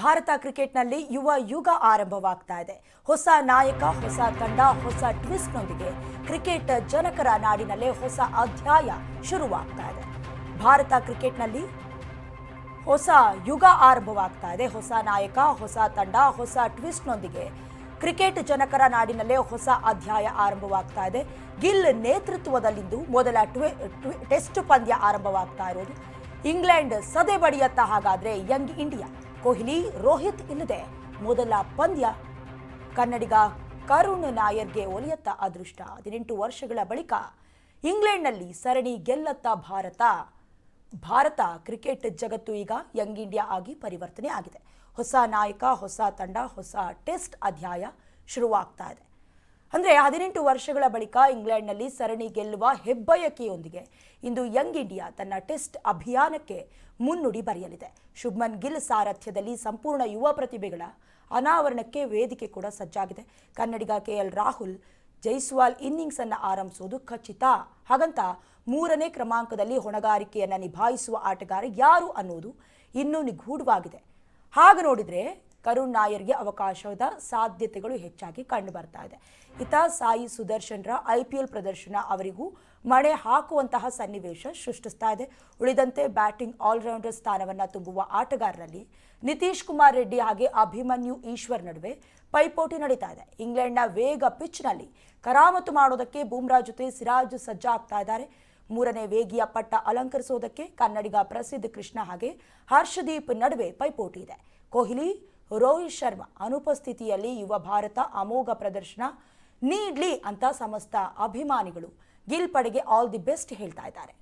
ಭಾರತ ಕ್ರಿಕೆಟ್ನಲ್ಲಿ ಯುವ ಯುಗ ಆರಂಭವಾಗ್ತಾ ಇದೆ. ಹೊಸ ನಾಯಕ, ಹೊಸ ತಂಡ, ಹೊಸ ಟ್ವಿಸ್ಟ್ನೊಂದಿಗೆ ಕ್ರಿಕೆಟ್ ಜನಕರ ನಾಡಿನಲ್ಲೇ ಹೊಸ ಅಧ್ಯಾಯ ಶುರುವಾಗ್ತಾ ಇದೆ. ಭಾರತ ಕ್ರಿಕೆಟ್ನಲ್ಲಿ ಹೊಸ ಯುಗ ಆರಂಭವಾಗ್ತಾ ಇದೆ. ಹೊಸ ನಾಯಕ, ಹೊಸ ತಂಡ, ಹೊಸ ಟ್ವಿಸ್ಟ್ನೊಂದಿಗೆ ಕ್ರಿಕೆಟ್ ಜನಕರ ನಾಡಿನಲ್ಲೇ ಹೊಸ ಅಧ್ಯಾಯ ಆರಂಭವಾಗ್ತಾ ಇದೆ. ಗಿಲ್ ನೇತೃತ್ವದಲ್ಲಿಂದು ಮೊದಲ ಟೆಸ್ಟ್ ಪಂದ್ಯ ಆರಂಭವಾಗ್ತಾ ಇರೋದು. ಇಂಗ್ಲೆಂಡ್ ಸದೆ ಬಡಿಯತ್ತ ಹಾಗಾದ್ರೆ ಯಂಗ್ ಇಂಡಿಯಾ. ಕೊಹ್ಲಿ, ರೋಹಿತ್ ಇಲ್ಲದೆ ಮೊದಲ ಪಂದ್ಯ ಕನ್ನಡಿಗ ಕರುಣ್ ನಾಯರ್ಗೆ ಒಲಿಯತ್ತ ಅದೃಷ್ಟ. 18 ವರ್ಷಗಳ ಬಳಿಕ ಇಂಗ್ಲೆಂಡ್ನಲ್ಲಿ ಸರಣಿ ಗೆಲ್ಲತ್ತ ಭಾರತ ಕ್ರಿಕೆಟ್ ಜಗತ್ತು ಈಗ ಯಂಗ್ ಇಂಡಿಯಾ ಆಗಿ ಪರಿವರ್ತನೆ ಆಗಿದೆ. ಹೊಸ ನಾಯಕ, ಹೊಸ ತಂಡ, ಹೊಸ ಟೆಸ್ಟ್ ಅಧ್ಯಾಯ ಶುರುವಾಗ್ತಾ ಇದೆ. ಅಂದರೆ 18 ವರ್ಷಗಳ ಬಳಿಕ ಇಂಗ್ಲೆಂಡ್ನಲ್ಲಿ ಸರಣಿ ಗೆಲ್ಲುವ ಹೆಬ್ಬಯಕೆಯೊಂದಿಗೆ ಇಂದು ಯಂಗ್ ಇಂಡಿಯಾ ತನ್ನ ಟೆಸ್ಟ್ ಅಭಿಯಾನಕ್ಕೆ ಮುನ್ನುಡಿ ಬರೆಯಲಿದೆ. ಶುಭ್ಮನ್ ಗಿಲ್ ಸಾರಥ್ಯದಲ್ಲಿ ಸಂಪೂರ್ಣ ಯುವ ಪ್ರತಿಭೆಗಳ ಅನಾವರಣಕ್ಕೆ ವೇದಿಕೆ ಕೂಡ ಸಜ್ಜಾಗಿದೆ. ಕನ್ನಡಿಗ KL ರಾಹುಲ್ ಜೈಸ್ವಾಲ್ ಇನ್ನಿಂಗ್ಸ್ ಅನ್ನು ಆರಂಭಿಸುವುದು ಖಚಿತ. ಹಾಗಂತ 3ನೇ ಕ್ರಮಾಂಕದಲ್ಲಿ ಹೊಣೆಗಾರಿಕೆಯನ್ನು ನಿಭಾಯಿಸುವ ಆಟಗಾರ ಯಾರು ಅನ್ನೋದು ಇನ್ನೂ ನಿಗೂಢವಾಗಿದೆ. ಹಾಗೆ ನೋಡಿದರೆ ಕರುಣ್ ನಾಯರ್ಗೆ ಅವಕಾಶದ ಸಾಧ್ಯತೆಗಳು ಹೆಚ್ಚಾಗಿ ಕಂಡು ಬರ್ತಾ ಇದೆ. ಇತ್ತ ಸಾಯಿ ಸುದರ್ಶನ್ರ IPL ಪ್ರದರ್ಶನ ಅವರಿಗೂ ಮಣೆ ಹಾಕುವಂತಹ ಸನ್ನಿವೇಶ ಸೃಷ್ಟಿಸ್ತಾ ಇದೆ. ಉಳಿದಂತೆ ಬ್ಯಾಟಿಂಗ್ ಆಲ್ರೌಂಡರ್ ಸ್ಥಾನವನ್ನು ತುಂಬುವ ಆಟಗಾರರಲ್ಲಿ ನಿತೀಶ್ ಕುಮಾರ್ ರೆಡ್ಡಿ ಹಾಗೆ ಅಭಿಮನ್ಯು ಈಶ್ವರ್ ನಡುವೆ ಪೈಪೋಟಿ ನಡೀತಾ ಇದೆ. ಇಂಗ್ಲೆಂಡ್ನ ವೇಗ ಪಿಚ್ನಲ್ಲಿ ಕರಾಮತು ಮಾಡೋದಕ್ಕೆ ಬೂಮ್ರಾ ಜೊತೆ ಸಿರಾಜ್ ಸಜ್ಜಾಗ್ತಾ ಇದ್ದಾರೆ. 3ನೇ ವೇಗಿಯ ಪಟ್ಟ ಅಲಂಕರಿಸೋದಕ್ಕೆ ಕನ್ನಡಿಗ ಪ್ರಸಿದ್ಧ ಕೃಷ್ಣ ಹಾಗೆ ಹರ್ಷದೀಪ್ ನಡುವೆ ಪೈಪೋಟಿ ಇದೆ. ಕೊಹ್ಲಿ, ರೋಹಿತ್ ಶರ್ಮಾ ಅನುಪಸ್ಥಿತಿಯಲ್ಲಿ ಯುವ ಭಾರತ ಅಮೋಘ ಪ್ರದರ್ಶನ ನೀಡ್ಲಿ ಅಂತ ಸಮಸ್ತ ಅಭಿಮಾನಿಗಳು ಗಿಲ್ ಪಡೆಗೆ ಆಲ್ ದಿ ಬೆಸ್ಟ್ ಹೇಳ್ತಾ ಇದ್ದಾರೆ.